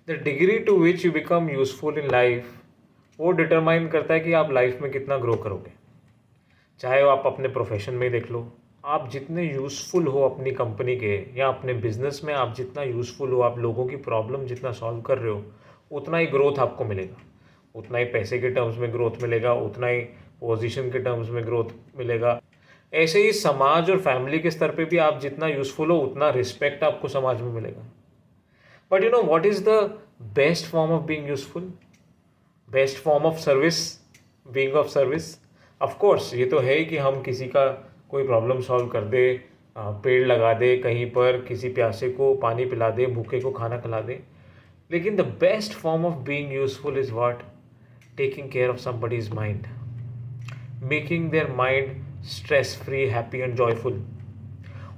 The degree to which you become useful in life वो determine करता है कि आप लाइफ में कितना ग्रो करोगे। चाहे वो आप अपने प्रोफेशन में देख लो, आप जितने यूज़फुल हो अपनी कंपनी के या अपने बिजनेस में, आप जितना यूज़फुल हो, आप लोगों की प्रॉब्लम जितना सॉल्व कर रहे हो, उतना ही ग्रोथ आपको मिलेगा। उतना ही पैसे के टर्म्स में ग्रोथ मिलेगा, उतना ही पोजीशन के टर्म्स में ग्रोथ मिलेगा। ऐसे ही समाज और फैमिली के स्तर पे भी आप जितना यूज़फुल हो, उतना रिस्पेक्ट आपको समाज में मिलेगा। But you know what is the best form of being useful? Best form of service, being of service. Of course ये तो है ही कि हम किसी का कोई प्रॉब्लम सॉल्व कर दे, पेड़ लगा दे कहीं पर, किसी प्यासे को पानी पिला दे, भूखे को खाना खिला दे। लेकिन the best form of being useful is what? Taking care of somebody's mind, making their mind stress free, happy and joyful.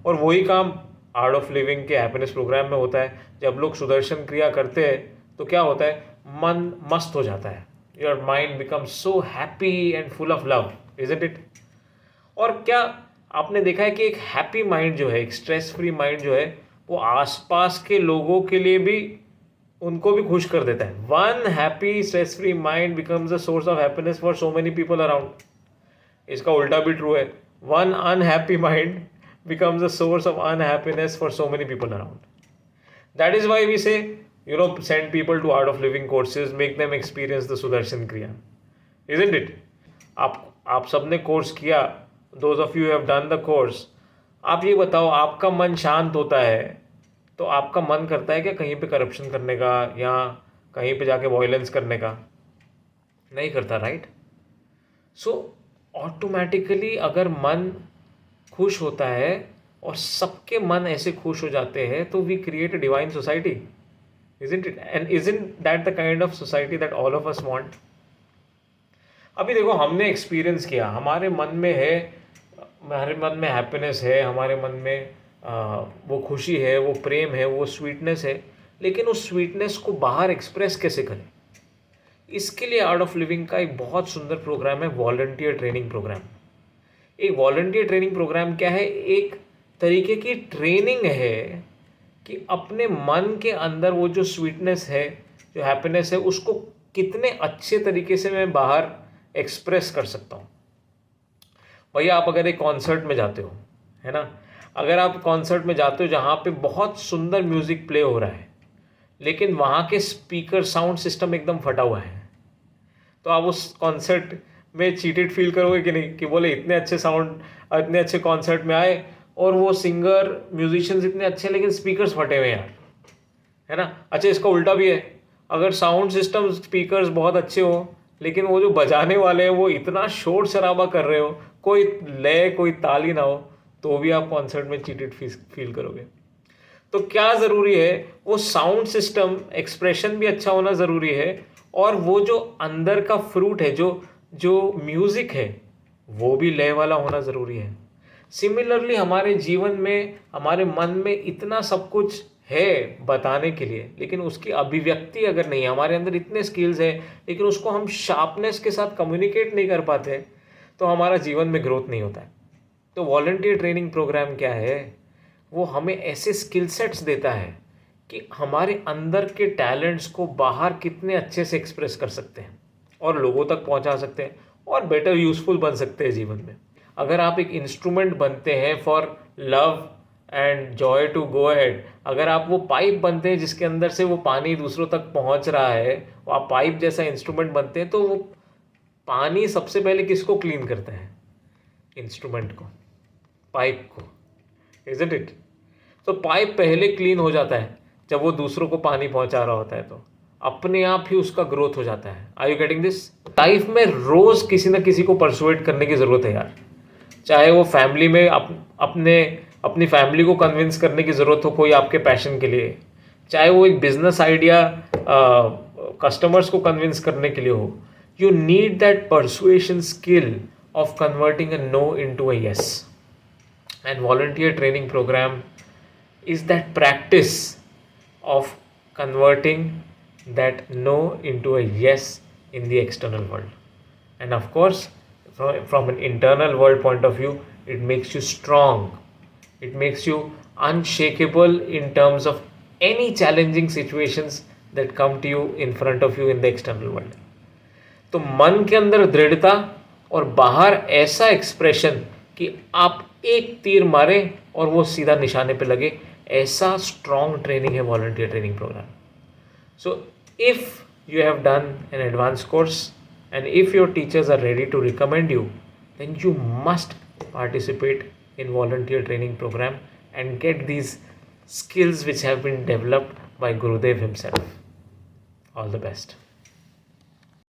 और वही काम आर्ट ऑफ लिविंग के हैप्पीनेस प्रोग्राम में होता है। जब लोग सुदर्शन क्रिया करते हैं तो क्या होता है? मन मस्त हो जाता है। Your mind becomes so happy and full of love, isn't it? और क्या आपने देखा है कि एक हैप्पी माइंड जो है, एक स्ट्रेस फ्री माइंड जो है, वो आसपास के लोगों के लिए भी, उनको भी खुश कर देता है। One happy stress free mind becomes a source of happiness for so many people around. इसका उल्टा भी ट्रू है। One unhappy mind becomes a source of unhappiness for so many people around. That is why we say, send people to Art of Living courses, make them experience the Sudarshan Kriya. Isn't it? आप सबने course किया, those of you who have done the course, आप ये बताओ, आपका मन शांत होता है तो आपका मन करता है क्या कहीं पे करप्शन करने का या कहीं पे जाके वायलेंस करने का? नहीं करता, राइट? सो ऑटोमेटिकली अगर मन खुश होता है और सबके मन ऐसे खुश हो जाते हैं तो we create a divine society, isn't it? And isn't that the kind of society that all of us want? अभी देखो, हमने एक्सपीरियंस किया, हमारे मन में है, हमारे मन में हैप्पीनेस है, हमारे मन में वो खुशी है, वो प्रेम है, वो स्वीटनेस है, लेकिन उस स्वीटनेस को बाहर एक्सप्रेस कैसे करें? इसके लिए आर्ट ऑफ लिविंग का एक बहुत सुंदर प्रोग्राम है, वॉलंटियर ट्रेनिंग प्रोग्राम। एक वॉलंटियर ट्रेनिंग प्रोग्राम क्या है? एक तरीके की ट्रेनिंग है कि अपने मन के अंदर वो जो स्वीटनेस है, जो हैप्पीनेस है, उसको कितने अच्छे तरीके से मैं बाहर एक्सप्रेस कर सकता हूँ। भैया, आप अगर एक कॉन्सर्ट में जाते हो, है ना, अगर आप कॉन्सर्ट में जाते हो जहाँ पे बहुत सुंदर म्यूज़िक प्ले हो रहा है, लेकिन वहाँ के स्पीकर साउंड सिस्टम एकदम फटा हुआ है, तो आप उस कॉन्सर्ट में चीटेड फील करोगे कि नहीं? कि बोले इतने अच्छे साउंड, इतने अच्छे कॉन्सर्ट में आए और वो सिंगर म्यूजिशियंस इतने अच्छे, लेकिन स्पीकर्स फटे हुए यार, है ना? अच्छा, इसका उल्टा भी है। अगर साउंड सिस्टम, स्पीकर्स बहुत अच्छे हो, लेकिन वो जो बजाने वाले हैं वो इतना शोर शराबा कर रहे हो, कोई लय, कोई ताली ना हो, तो भी आप कॉन्सर्ट में चीटेड फील करोगे। तो क्या ज़रूरी है? वो साउंड सिस्टम, एक्सप्रेशन भी अच्छा होना ज़रूरी है, और वो जो अंदर का फ्रूट है, जो म्यूज़िक है, वो भी लय वाला होना ज़रूरी है। सिमिलरली हमारे जीवन में, हमारे मन में इतना सब कुछ है बताने के लिए, लेकिन उसकी अभिव्यक्ति अगर नहीं है, हमारे अंदर इतने स्किल्स हैं लेकिन उसको हम शार्पनेस के साथ कम्युनिकेट नहीं कर पाते, तो हमारा जीवन में ग्रोथ नहीं होता है। तो वॉलंटियर ट्रेनिंग प्रोग्राम क्या है? वो हमें ऐसे स्किल सेट्स देता है कि हमारे अंदर के टैलेंट्स को बाहर कितने अच्छे से एक्सप्रेस कर सकते हैं और लोगों तक पहुंचा सकते हैं और बेटर यूज़फुल बन सकते हैं जीवन में। अगर आप एक इंस्ट्रूमेंट बनते हैं for love and joy to go ahead, अगर आप वो पाइप बनते हैं जिसके अंदर से वो पानी दूसरों तक पहुंच रहा है, वो आप पाइप जैसा इंस्ट्रूमेंट बनते हैं, तो वो पानी सबसे पहले किसको क्लीन करता है? इंस्ट्रूमेंट को, पाइप को, इजंट इट? तो पाइप पहले क्लीन हो जाता है जब वो दूसरों को पानी पहुंचा रहा होता है, तो अपने आप ही उसका ग्रोथ हो जाता है। Are you getting this? Life में रोज किसी ना किसी को परसुएट करने की ज़रूरत है यार। चाहे वो फैमिली में अपनी फैमिली को कन्विंस करने की ज़रूरत हो कोई आपके पैशन के लिए, चाहे वो एक बिजनेस आइडिया कस्टमर्स को कन्विंस करने के लिए हो। You need that persuasion skill of converting a no into a yes, and volunteer training programme is that practice of converting that no into a yes in the external world. And of course, from an internal world point of view, it makes you strong, it makes you unshakable in terms of any challenging situations that come to you in front of you in the external world. तो मन के अंदर दृढ़ता और बाहर ऐसा expression कि आप एक तीर मारे और वो सीधा निशाने पे लगे, ऐसा स्ट्रॉन्ग ट्रेनिंग है volunteer training programme. So if you have done an advanced course and if your teachers are ready to recommend you, then you must participate in volunteer training program and get these skills which have been developed by Gurudev himself. All the best.